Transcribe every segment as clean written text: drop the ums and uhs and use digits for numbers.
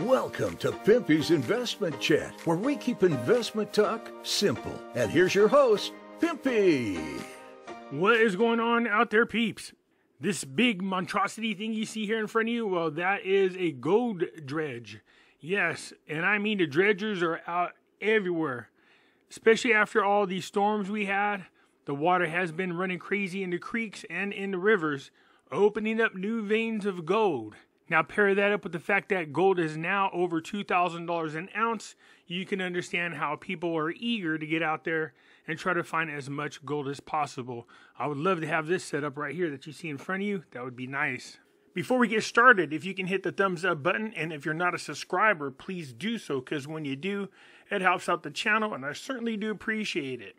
Welcome to Pimpy's Investment Chat, where we keep investment talk simple. And here's your host, Pimpy. What is going on out there, peeps? This big monstrosity thing you see here in front of you, well, that is a gold dredge. Yes, and I mean the dredgers are out everywhere. Especially after all these storms we had, the water has been running crazy in the creeks and in the rivers, opening up new veins of gold. Now pair that up with the fact that gold is now over $2,000 an ounce, you can understand how people are eager to get out there and try to find as much gold as possible. I would love to have this set up right here that you see in front of you. That would be nice. Before we get started, if you can hit the thumbs up button, and if you're not a subscriber, please do so, because when you do, it helps out the channel, and I certainly do appreciate it.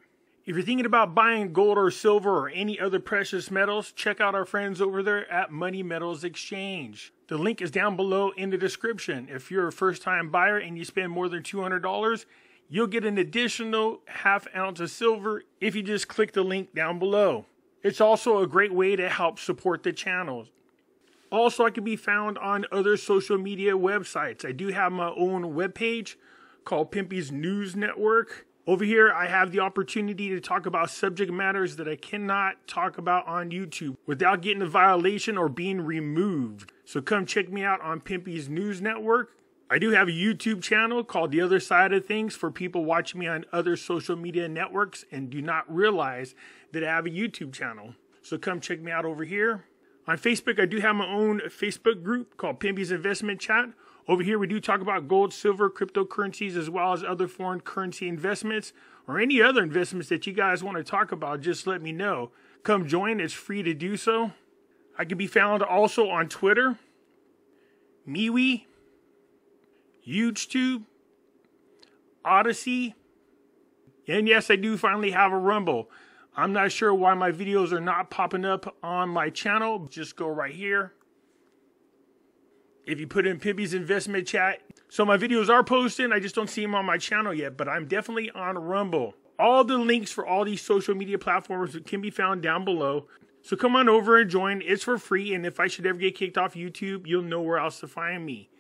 If you're thinking about buying gold or silver or any other precious metals, check out our friends over there at Money Metals Exchange. The link is down below in the description. If you're a first-time buyer and you spend more than $200, you'll get an additional half ounce of silver if you just click the link down below. It's also a great way to help support the channel. Also, I can be found on other social media websites. I do have my own webpage called Pimpy's News Network. Over here, I have the opportunity to talk about subject matters that I cannot talk about on YouTube without getting a violation or being removed. So come check me out on Pimpy's News Network. I do have a YouTube channel called The Other Side of Things for people watching me on other social media networks and do not realize that I have a YouTube channel. So come check me out over here. On Facebook, I do have my own Facebook group called Pimpy's Investment Chat. Over here, we do talk about gold, silver, cryptocurrencies, as well as other foreign currency investments or any other investments that you guys want to talk about. Just let me know. Come join. It's free to do so. I can be found also on Twitter, MeWe, YouTube, Odyssey, and yes, I do finally have a Rumble. I'm not sure why my videos are not popping up on my channel. Just go right here. If you put in Pimpy's Investment Chat. So my videos are posted. I just don't see them on my channel yet, but I'm definitely on Rumble. All the links for all these social media platforms can be found down below. So come on over and join. It's for free. And if I should ever get kicked off YouTube, you'll know where else to find me.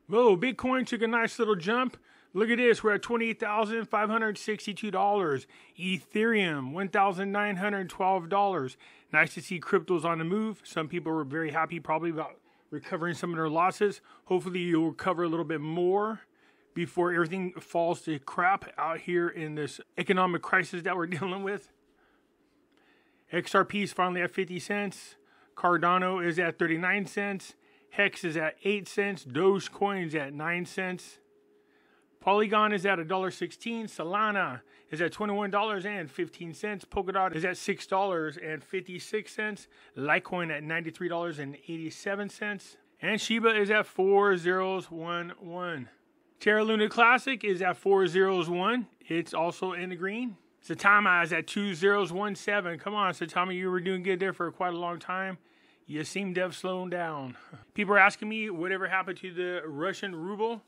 Whoa, Bitcoin took a nice little jump. Look at this. We're at $28,562. Ethereum, $1,912. Nice to see cryptos on the move. Some people were very happy probably about recovering some of their losses. Hopefully you'll recover a little bit more before everything falls to crap out here in this economic crisis that we're dealing with. XRP is finally at 50 cents. Cardano is at 39 cents. Hex is at 8 cents. Dogecoin is at 9 cents. Polygon is at $1.16. Solana is at $21.15. Polkadot is at $6.56. Litecoin at $93.87. And Shiba is at 4011. Terra Luna Classic is at 401. It's also in the green. Saitama is at 2017. Come on, Saitama, you were doing good there for quite a long time. You seem to have slowed down. People are asking me whatever happened to the Russian ruble.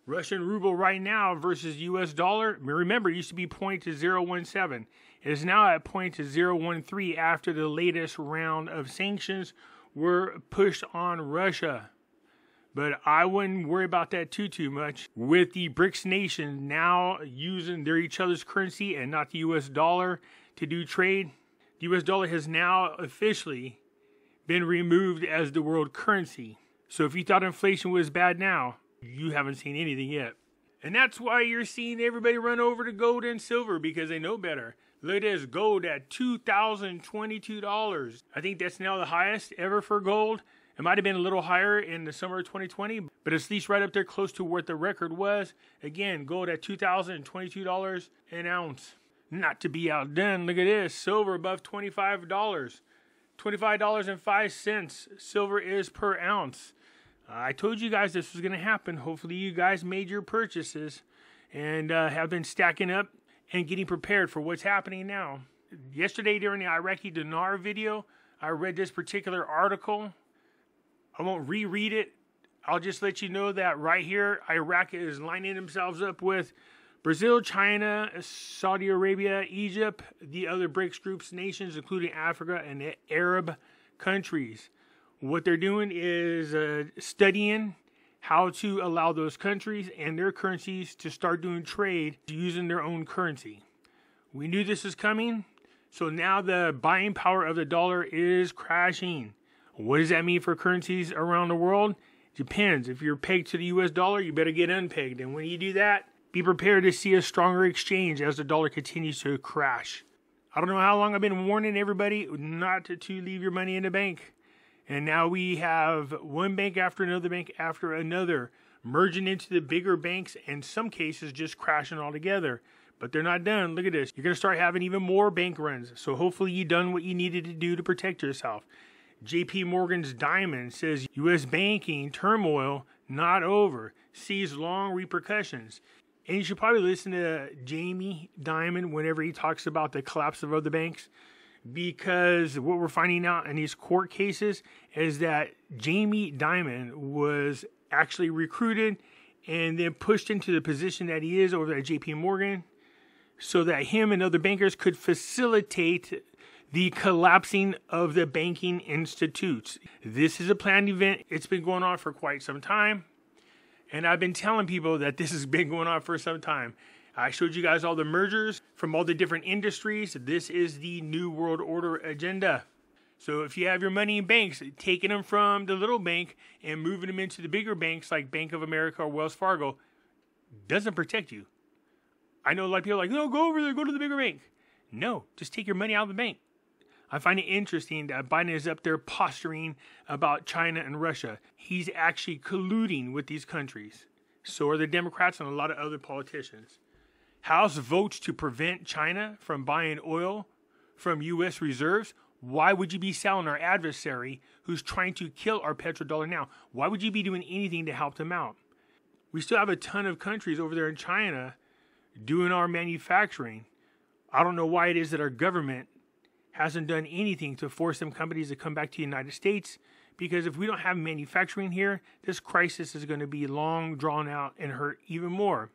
Russian ruble right now versus US dollar. Remember, it used to be 0.017. It is now at 0.013 after the latest round of sanctions were pushed on Russia. But I wouldn't worry about that too much. With the BRICS nations now using each other's currency and not the US dollar to do trade, the US dollar has now officially been removed as the world currency. So if you thought inflation was bad now, you haven't seen anything yet. And that's why you're seeing everybody run over to gold and silver, because they know better. Look at this, gold at $2,022. I think that's now the highest ever for gold. It might have been a little higher in the summer of 2020, but it's at least right up there close to what the record was. Again, gold at $2,022 an ounce. Not to be outdone, look at this, silver above $25. $25.05 silver is per ounce. I told you guys this was going to happen. Hopefully you guys made your purchases and have been stacking up and getting prepared for what's happening now. Yesterday during the Iraqi dinar video, I read this particular article. I won't reread it. I'll just let you know that right here, Iraq is lining themselves up with Brazil, China, Saudi Arabia, Egypt, the other BRICS groups, nations, including Africa and the Arab countries. What they're doing is studying how to allow those countries and their currencies to start doing trade using their own currency. We knew this was coming, so now the buying power of the dollar is crashing. What does that mean for currencies around the world? Depends. If you're pegged to the US dollar, you better get unpegged. And when you do that, be prepared to see a stronger exchange as the dollar continues to crash. I don't know how long I've been warning everybody not to leave your money in the bank. And now we have one bank after another merging into the bigger banks, and in some cases just crashing altogether. But they're not done. Look at this. You're going to start having even more bank runs. So hopefully you done what you needed to do to protect yourself. JP Morgan's Diamond says U.S. banking turmoil not over. Sees long repercussions. And you should probably listen to Jamie Dimon whenever he talks about the collapse of other banks. Because what we're finding out in these court cases is that Jamie Dimon was actually recruited and then pushed into the position that he is over at JP Morgan so that him and other bankers could facilitate the collapsing of the banking institutes. This is a planned event. It's been going on for quite some time. And I've been telling people that this has been going on for some time. I showed you guys all the mergers from all the different industries. This is the New World Order agenda. So if you have your money in banks, taking them from the little bank and moving them into the bigger banks like Bank of America or Wells Fargo doesn't protect you. I know a lot of people are like, no, go over there, go to the bigger bank. No, just take your money out of the bank. I find it interesting that Biden is up there posturing about China and Russia. He's actually colluding with these countries. So are the Democrats and a lot of other politicians. House votes to prevent China from buying oil from U.S. reserves. Why would you be selling our adversary who's trying to kill our petrodollar now? Why would you be doing anything to help them out? We still have a ton of countries over there in China doing our manufacturing. I don't know why it is that our government hasn't done anything to force them companies to come back to the United States, because if we don't have manufacturing here, this crisis is going to be long, drawn out, and hurt even more.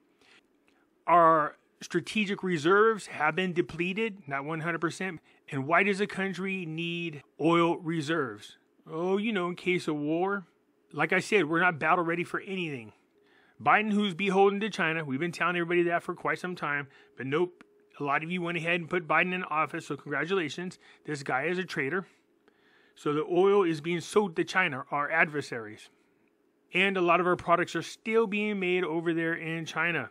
Our strategic reserves have been depleted, not 100%. And why does a country need oil reserves? Oh, in case of war. Like I said, we're not battle ready for anything. Biden, who's beholden to China, we've been telling everybody that for quite some time, but nope. A lot of you went ahead and put Biden in office, so congratulations. This guy is a traitor. So the oil is being sold to China, our adversaries. And a lot of our products are still being made over there in China.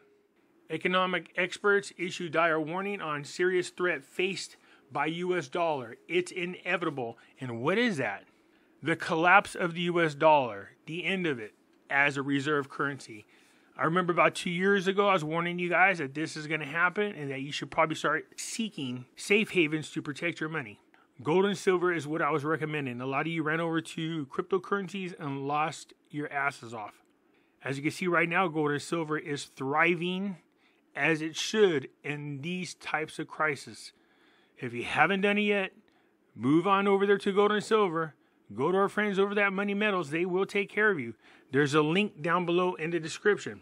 Economic experts issue dire warning on serious threat faced by US dollar. It's inevitable. And what is that? The collapse of the US dollar, the end of it as a reserve currency. I remember about 2 years ago, I was warning you guys that this is going to happen and that you should probably start seeking safe havens to protect your money. Gold and silver is what I was recommending. A lot of you ran over to cryptocurrencies and lost your asses off. As you can see right now, gold and silver is thriving as it should in these types of crises. If you haven't done it yet, move on over there to gold and silver. Go to our friends over at Money Metals. They will take care of you. There's a link down below in the description.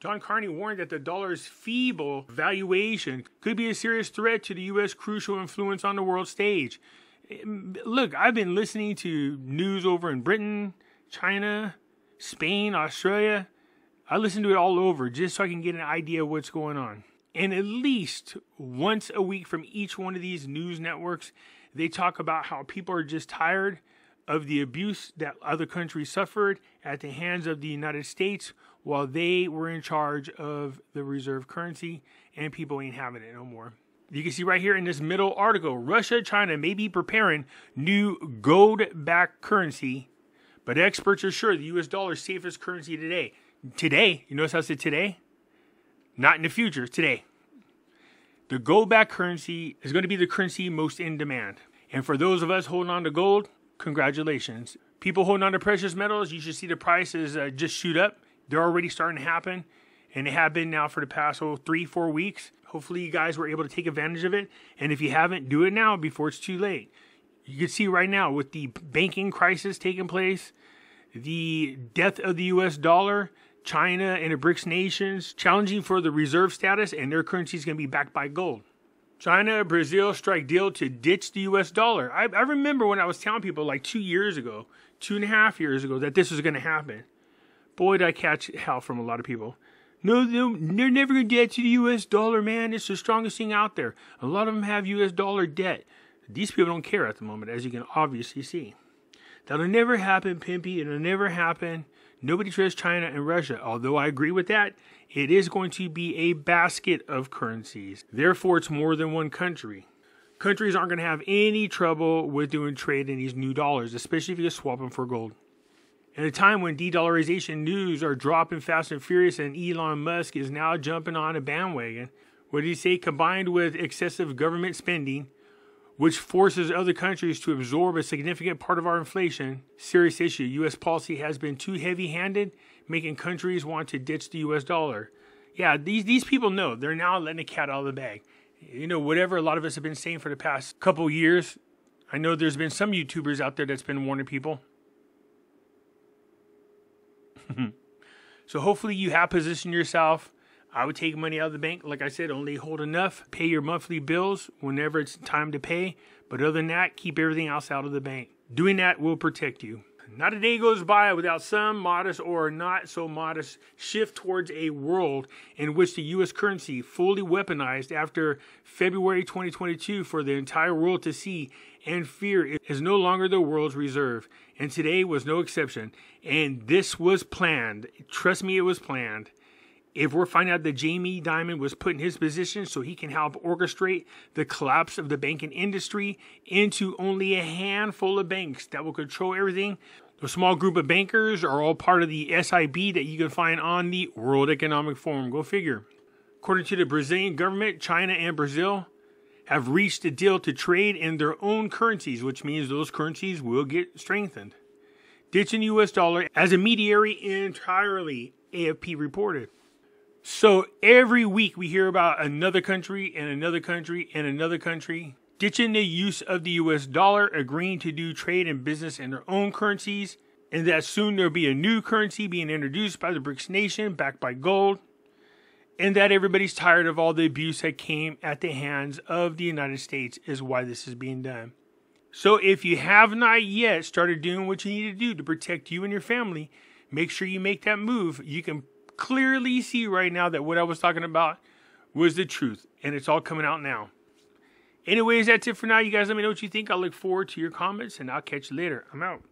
John Carney warned that the dollar's feeble valuation could be a serious threat to the U.S. crucial influence on the world stage. Look, I've been listening to news over in Britain, China, Spain, Australia. I listen to it all over just so I can get an idea of what's going on. And at least once a week from each one of these news networks, they talk about how people are just tired of the abuse that other countries suffered at the hands of the United States while they were in charge of the reserve currency, and people ain't having it no more. You can see right here in this middle article, Russia, China may be preparing new gold-backed currency, but experts are sure the US dollar is safest currency today. Today, you notice how I said today? Not in the future, today. The gold-backed currency is going to be the currency most in demand. And for those of us holding on to gold, congratulations. People holding on to precious metals, you should see the prices just shoot up. They're already starting to happen, and they have been now for the past 3-4 weeks. Hopefully you guys were able to take advantage of it. And if you haven't, do it now before it's too late. You can see right now with the banking crisis taking place, the death of the US dollar, China and the BRICS nations challenging for the reserve status, and their currency is going to be backed by gold. China, Brazil strike deal to ditch the US dollar. I remember when I was telling people like 2 years ago, 2.5 years ago, that this was going to happen. Boy, did I catch hell from a lot of people. No, they're never going to get to the US dollar, man. It's the strongest thing out there. A lot of them have US dollar debt. These people don't care at the moment, as you can obviously see. That'll never happen, Pimpy. It'll never happen. Nobody trusts China and Russia. Although I agree with that, it is going to be a basket of currencies. Therefore, it's more than one country. Countries aren't going to have any trouble with doing trade in these new dollars, especially if you swap them for gold. At a time when de-dollarization news are dropping fast and furious and Elon Musk is now jumping on a bandwagon, what did he say? Combined with excessive government spending, which forces other countries to absorb a significant part of our inflation, serious issue. U.S. policy has been too heavy-handed, making countries want to ditch the U.S. dollar. Yeah, these people know. They're now letting the cat out of the bag. You know, whatever a lot of us have been saying for the past couple years, I know there's been some YouTubers out there that's been warning people. So hopefully you have positioned yourself. I would take money out of the bank. Like I said, only hold enough. Pay your monthly bills whenever it's time to pay. But other than that, keep everything else out of the bank. Doing that will protect you. Not a day goes by without some modest or not so modest shift towards a world in which the U.S. currency, fully weaponized after February 2022 for the entire world to see and fear, is no longer the world's reserve. And today was no exception. And this was planned. Trust me, it was planned. If we're finding out that Jamie Dimon was put in his position so he can help orchestrate the collapse of the banking industry into only a handful of banks that will control everything, the small group of bankers are all part of the SIB that you can find on the World Economic Forum. Go figure. According to the Brazilian government, China and Brazil have reached a deal to trade in their own currencies, which means those currencies will get strengthened. Ditching the US dollar as a mediary entirely, AFP reported. So every week we hear about another country and another country and another country ditching the use of the US dollar, agreeing to do trade and business in their own currencies, and that soon there'll be a new currency being introduced by the BRICS nation backed by gold, and that everybody's tired of all the abuse that came at the hands of the United States is why this is being done. So if you have not yet started doing what you need to do to protect you and your family, make sure you make that move. You can clearly see right now that what I was talking about was the truth, and it's all coming out now. Anyways, that's it for now. You guys let me know what you think. I look forward to your comments, and I'll catch you later. I'm out.